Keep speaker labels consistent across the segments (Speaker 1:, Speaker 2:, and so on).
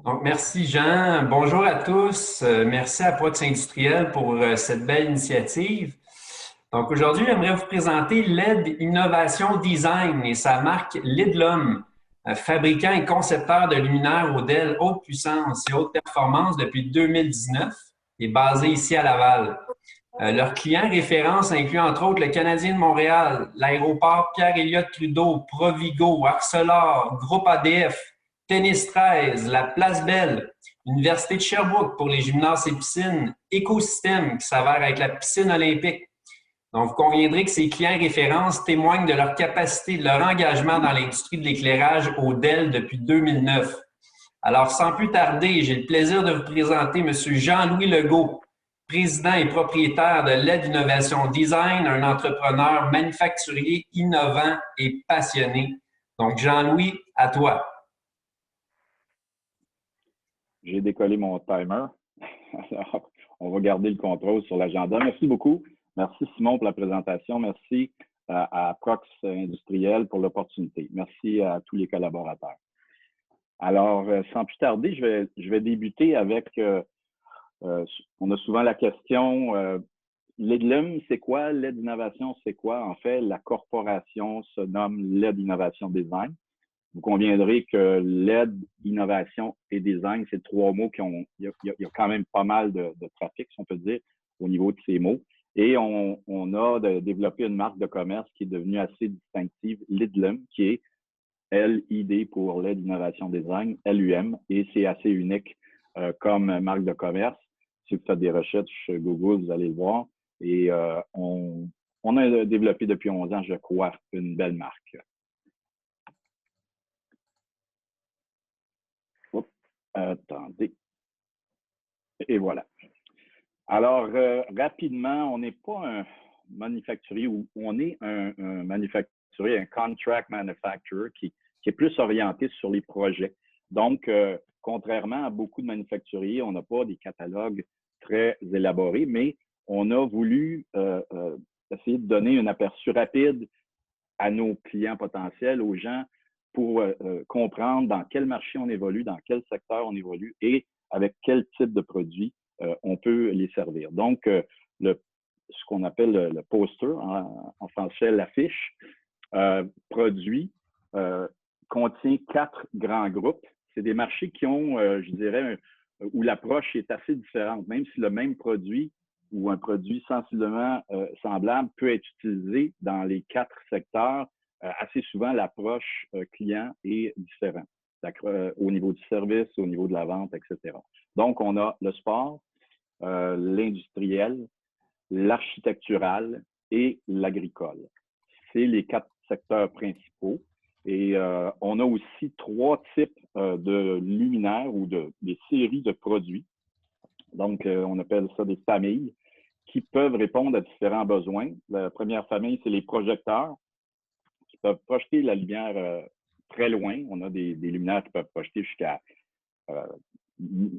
Speaker 1: Donc, merci Jean. Bonjour à tous. Merci à Prox Industriel pour cette belle initiative. Donc, aujourd'hui, j'aimerais vous présenter LED Innovation Design et sa marque Lidlum, fabricant et concepteur de luminaires modèles haute puissance et haute performance depuis 2019 et basé ici à Laval. Leurs clients références incluent entre autres le Canadien de Montréal, l'aéroport Pierre-Éliott Trudeau, Provigo, Arcelor, Groupe ADF, Tennis 13, la Place Belle, l'Université de Sherbrooke pour les gymnases et piscines, Écosystème qui s'avère être la piscine olympique. Donc, vous conviendrez que ces clients références témoignent de leur capacité, de leur engagement dans l'industrie de l'éclairage au DEL depuis 2009. Alors, sans plus tarder, j'ai le plaisir de vous présenter M. Jean-Louis Legault, président et propriétaire de LED Innovation Design, un entrepreneur manufacturier innovant et passionné. Donc, Jean-Louis, à toi.
Speaker 2: J'ai décollé mon timer. Alors, on va garder le contrôle sur l'agenda. Merci beaucoup. Merci Simon pour la présentation. Merci à Prox Industriel pour l'opportunité. Merci à tous les collaborateurs. Alors, sans plus tarder, je vais débuter avec, on a souvent la question, LED c'est quoi? LED Innovation, c'est quoi? En fait, la corporation se nomme LED Innovation Design. Vous conviendrez que LED, innovation et design, c'est trois mots il y a quand même pas mal de trafic, si on peut dire, au niveau de ces mots. Et on a développé une marque de commerce qui est devenue assez distinctive, Lidlum, qui est LID pour LED, innovation, design, LUM, et c'est assez unique comme marque de commerce. Si vous faites des recherches Google, vous allez le voir. Et on a développé depuis 11 ans, je crois, une belle marque. Attendez. Et voilà. Alors, rapidement, on n'est pas un manufacturier, ou on est un manufacturier, un contract manufacturer qui est plus orienté sur les projets. Donc, contrairement à beaucoup de manufacturiers, on n'a pas des catalogues très élaborés, mais on a voulu essayer de donner un aperçu rapide à nos clients potentiels, aux gens, pour comprendre dans quel marché on évolue, dans quel secteur on évolue et avec quel type de produit on peut les servir. Donc, ce qu'on appelle le poster, en français l'affiche, produit, contient 4 grands groupes. C'est des marchés qui ont, je dirais, où l'approche est assez différente, même si le même produit ou un produit sensiblement semblable peut être utilisé dans les 4 secteurs. Assez souvent, l'approche client est différente au niveau du service, au niveau de la vente, etc. Donc, on a le sport, l'industriel, l'architectural et l'agricole. C'est les 4 secteurs principaux. Et on a aussi 3 types de luminaires ou des séries de produits. Donc, on appelle ça des familles qui peuvent répondre à différents besoins. La première famille, c'est les projecteurs qui peuvent projeter la lumière très loin. On a des luminaires qui peuvent projeter jusqu'à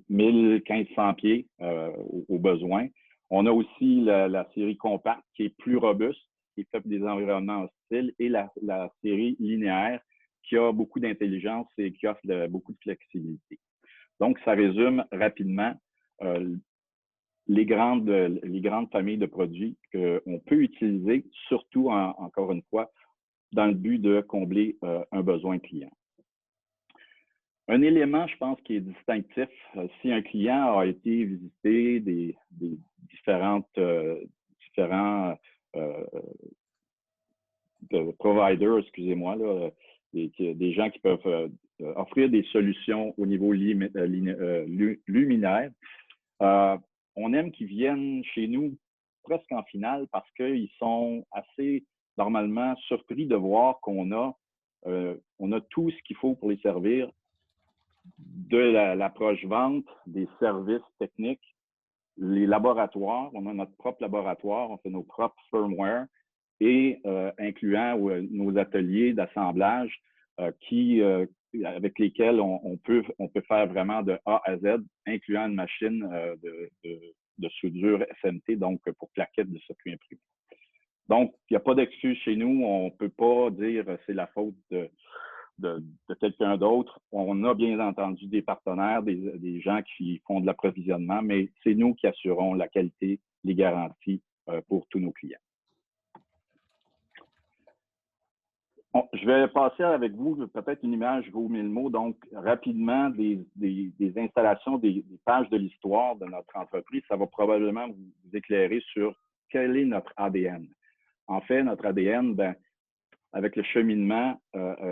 Speaker 2: 1500 pieds au besoin. On a aussi la série compacte qui est plus robuste, qui est faite pour des environnements hostiles, et la série linéaire qui a beaucoup d'intelligence et qui offre beaucoup de flexibilité. Donc, ça résume rapidement les grandes familles de produits qu'on peut utiliser, surtout, encore une fois, dans le but de combler un besoin client. Un élément, je pense, qui est distinctif, si un client a été visiter des différents providers, excusez-moi, des gens qui peuvent offrir des solutions au niveau luminaire, on aime qu'ils viennent chez nous presque en finale parce qu'ils sont assez normalement surpris de voir qu'on a tout ce qu'il faut pour les servir, de l'approche vente, des services techniques, les laboratoires. On a notre propre laboratoire, on fait nos propres firmware et incluant nos ateliers d'assemblage avec lesquels on peut faire vraiment de A à Z, incluant une machine de soudure SMT, donc pour plaquettes de circuit imprimé. Donc, il n'y a pas d'excuse chez nous. On ne peut pas dire c'est la faute de quelqu'un d'autre. On a bien entendu des partenaires, des gens qui font de l'approvisionnement, mais c'est nous qui assurons la qualité, les garanties pour tous nos clients. Bon, je vais passer avec vous peut-être une image vaut 1000 mots, donc rapidement des installations, des pages de l'histoire de notre entreprise. Ça va probablement vous éclairer sur quel est notre ADN. En fait, notre ADN, ben, avec le cheminement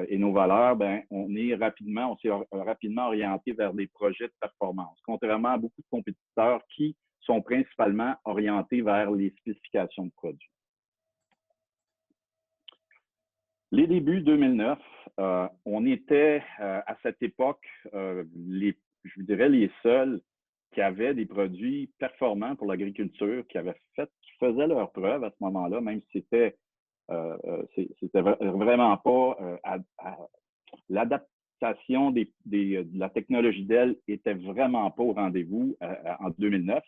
Speaker 2: et nos valeurs, ben, on s'est rapidement orienté vers des projets de performance, contrairement à beaucoup de compétiteurs qui sont principalement orientés vers les spécifications de produits. Les débuts 2009, on était à cette époque, je vous dirais, les seuls qui avaient des produits performants pour l'agriculture, qui faisaient leur preuve à ce moment-là, même si c'était vraiment pas l'adaptation de la technologie d'elle était vraiment pas au rendez-vous en 2009,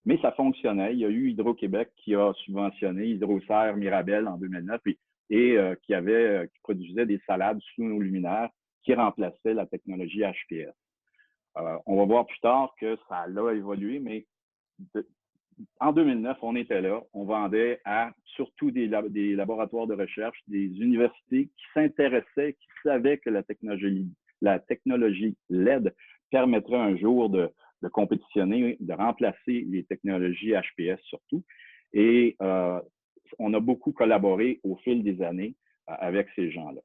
Speaker 2: mais ça fonctionnait. Il y a eu Hydro-Québec qui a subventionné Hydro-Serre Mirabel en 2009 qui produisait des salades sous nos luminaires qui remplaçaient la technologie HPS. On va voir plus tard que ça a évolué, mais en 2009, on était là. On vendait à surtout des laboratoires de recherche, des universités qui s'intéressaient, qui savaient que la technologie LED permettrait un jour de compétitionner, de remplacer les technologies HPS surtout. Et on a beaucoup collaboré au fil des années avec ces gens-là.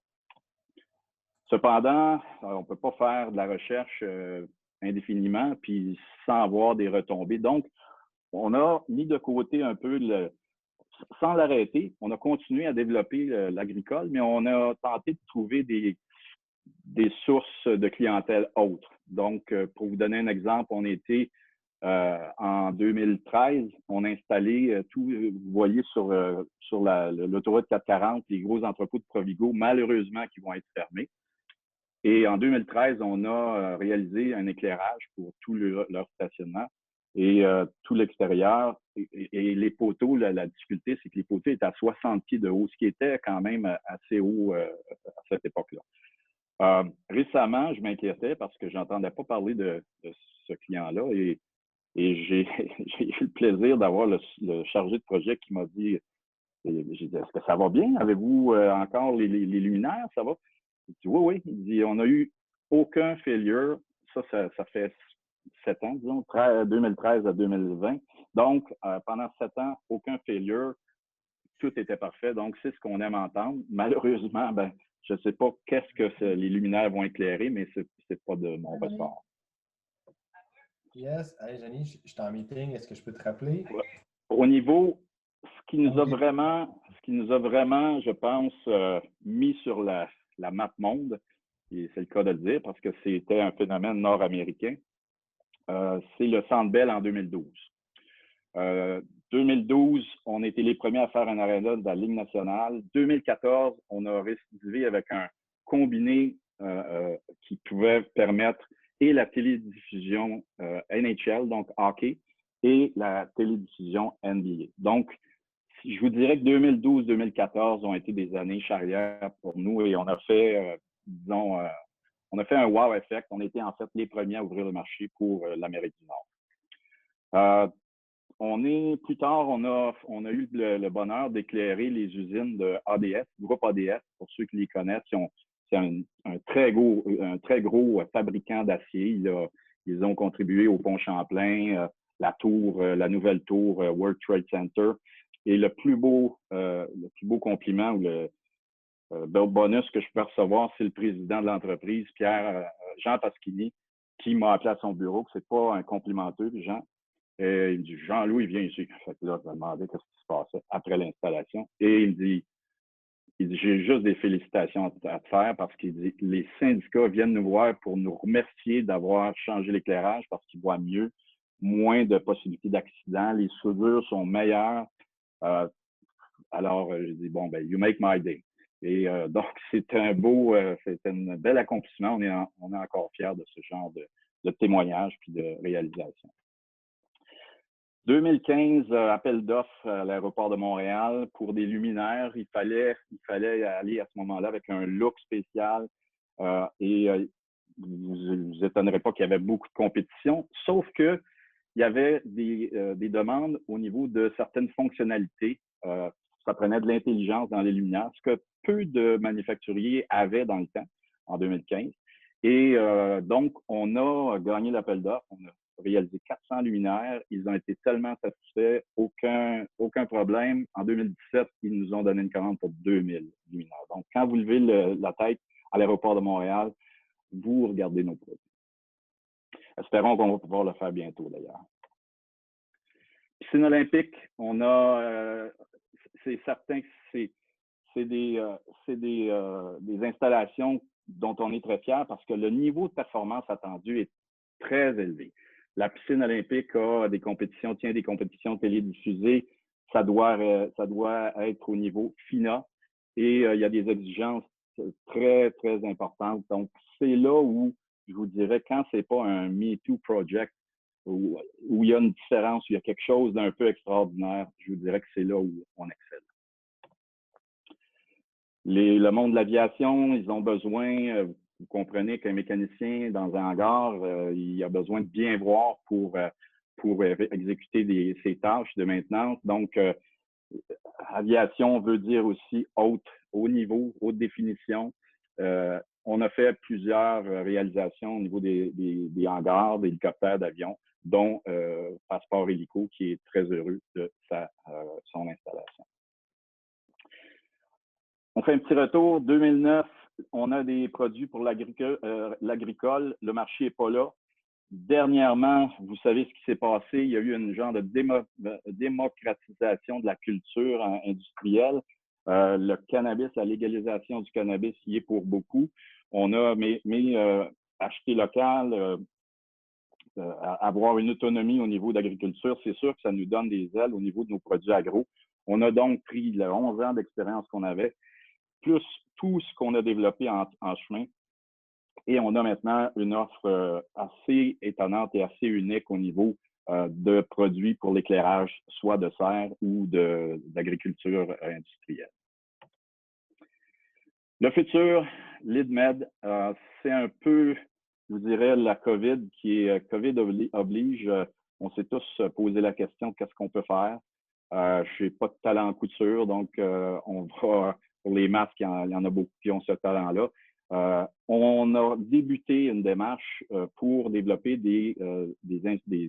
Speaker 2: Cependant, on ne peut pas faire de la recherche indéfiniment puis sans avoir des retombées. Donc, on a mis de côté un peu, sans l'arrêter, on a continué à développer l'agricole, mais on a tenté de trouver des sources de clientèle autres. Donc, pour vous donner un exemple, on était en 2013, on a installé vous voyez sur l'autoroute 440, les gros entrepôts de Provigo, malheureusement, qui vont être fermés. Et en 2013, on a réalisé un éclairage pour tout leur stationnement et tout l'extérieur. Et les poteaux, la difficulté, c'est que les poteaux étaient à 60 pieds de haut, ce qui était quand même assez haut à cette époque-là. Récemment, je m'inquiétais parce que je n'entendais pas parler de ce client-là et j'ai eu le plaisir d'avoir le chargé de projet qui m'a dit, j'ai dit, est-ce que ça va bien? Avez-vous encore les luminaires? Ça va? Il dit, oui. Il dit, on n'a eu aucun failure. Ça fait 7 ans, disons, 2013 à 2020. Donc, pendant 7 ans, aucun failure. Tout était parfait. Donc, c'est ce qu'on aime entendre. Malheureusement, ben, je ne sais pas qu'est-ce que les luminaires vont éclairer, mais ce n'est pas de mon ressort.
Speaker 3: Yes. Hey, Jenny, je suis en meeting. Est-ce que je peux te rappeler?
Speaker 2: Au niveau, ce qui nous a vraiment, je pense, mis sur la map monde, et c'est le cas de le dire parce que c'était un phénomène nord-américain, c'est le Centre Bell en 2012. 2012, on était les premiers à faire un aréna de la Ligue nationale. 2014, on a récidivé avec un combiné qui pouvait permettre et la télédiffusion NHL, donc hockey, et la télédiffusion NBA. Donc, je vous dirais que 2012-2014 ont été des années charnières pour nous et on a fait, disons, on a fait un wow effect. On était en fait les premiers à ouvrir le marché pour l'Amérique du Nord. Plus tard, on a eu le bonheur d'éclairer les usines de ADS, groupe ADS, pour ceux qui les connaissent. C'est un très gros fabricant d'acier. Ils ont contribué au pont Champlain, la nouvelle tour World Trade Center. Et le plus beau compliment ou le bonus que je peux recevoir, c'est le président de l'entreprise, Jean Pasquini, qui m'a appelé à son bureau. C'est pas un complimenteux, Jean. Il me dit, Jean-Louis, viens ici. Fait que là, je me demandais qu'est-ce qui se passait après l'installation. Et il me dit, j'ai juste des félicitations à te faire parce qu'il dit, les syndicats viennent nous voir pour nous remercier d'avoir changé l'éclairage parce qu'ils voient mieux, moins de possibilités d'accidents, les soudures sont meilleures. Alors, j'ai dit, bon, ben, you make my day. Et donc, c'est un bel accomplissement. On est encore fiers de ce genre de témoignage puis de réalisation. 2015, appel d'offres à l'aéroport de Montréal pour des luminaires. Il fallait aller à ce moment-là avec un look spécial, Vous ne vous étonnerez pas qu'il y avait beaucoup de compétition, sauf que il y avait des demandes au niveau de certaines fonctionnalités. Ça prenait de l'intelligence dans les luminaires, ce que peu de manufacturiers avaient dans le temps, en 2015. Et donc, on a gagné l'appel d'offres, on a réalisé 400 luminaires. Ils ont été tellement satisfaits, aucun problème. En 2017, ils nous ont donné une commande pour 2000 luminaires. Donc, quand vous levez la tête à l'aéroport de Montréal, vous regardez nos produits. Espérons qu'on va pouvoir le faire bientôt, d'ailleurs. Piscine olympique, on a, c'est certain que c'est des installations dont on est très fiers parce que le niveau de performance attendu est très élevé. La piscine olympique a des compétitions, tient des compétitions télédiffusées. Ça doit être au niveau FINA et il y a des exigences très, très importantes. Donc, c'est là où je vous dirais, quand c'est pas un MeToo project, où il y a une différence, où il y a quelque chose d'un peu extraordinaire, je vous dirais que c'est là où on excelle. Le monde de l'aviation, ils ont besoin, vous comprenez qu'un mécanicien dans un hangar, il a besoin de bien voir pour exécuter ses tâches de maintenance. Donc, aviation veut dire aussi haut niveau, haute définition. On a fait plusieurs réalisations au niveau des hangars, des hélicoptères, d'avions, dont Passeport Hélico, qui est très heureux de son installation. On fait un petit retour. 2009, on a des produits pour l'agricole. Le marché n'est pas là. Dernièrement, vous savez ce qui s'est passé. Il y a eu une genre de démocratisation de la culture industrielle. Le cannabis, la légalisation du cannabis y est pour beaucoup. On a acheter local, avoir une autonomie au niveau d'agriculture, c'est sûr que ça nous donne des ailes au niveau de nos produits agro. On a donc pris les 11 ans d'expérience qu'on avait, plus tout ce qu'on a développé en chemin. Et on a maintenant une offre assez étonnante et assez unique au niveau de produits pour l'éclairage, soit de serre ou d'agriculture industrielle. Le futur, LeadMed, c'est un peu, je vous dirais, la COVID qui est COVID oblige. On s'est tous posé la question de qu'est-ce qu'on peut faire. Je n'ai pas de talent en couture, donc on va, pour les masques, il y en a beaucoup qui ont ce talent-là. On a débuté une démarche pour développer des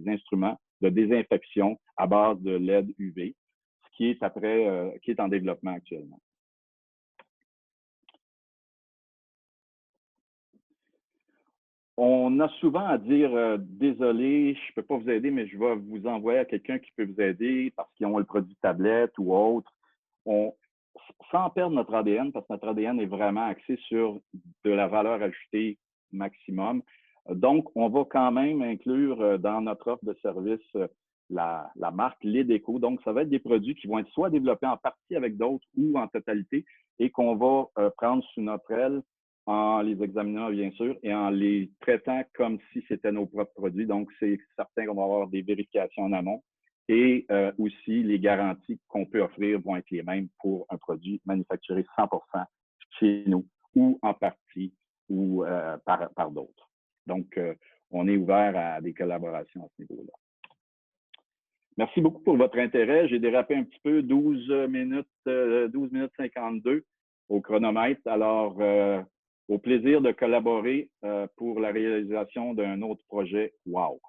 Speaker 2: instruments de désinfection à base de LED UV, ce qui est en développement actuellement. On a souvent à dire désolé, je ne peux pas vous aider, mais je vais vous envoyer à quelqu'un qui peut vous aider parce qu'ils ont le produit tablette ou autre. Sans perdre notre ADN, parce que notre ADN est vraiment axé sur de la valeur ajoutée maximum. Donc, on va quand même inclure dans notre offre de service la marque Ledeco. Donc, ça va être des produits qui vont être soit développés en partie avec d'autres ou en totalité et qu'on va prendre sous notre aile en les examinant, bien sûr, et en les traitant comme si c'était nos propres produits. Donc, c'est certain qu'on va avoir des vérifications en amont. Et aussi, les garanties qu'on peut offrir vont être les mêmes pour un produit manufacturé 100% chez nous ou en partie ou par d'autres. Donc, on est ouvert à des collaborations à ce niveau-là. Merci beaucoup pour votre intérêt. J'ai dérapé un petit peu, 12 minutes 52 au chronomètre. Alors, au plaisir de collaborer pour la réalisation d'un autre projet. Wow!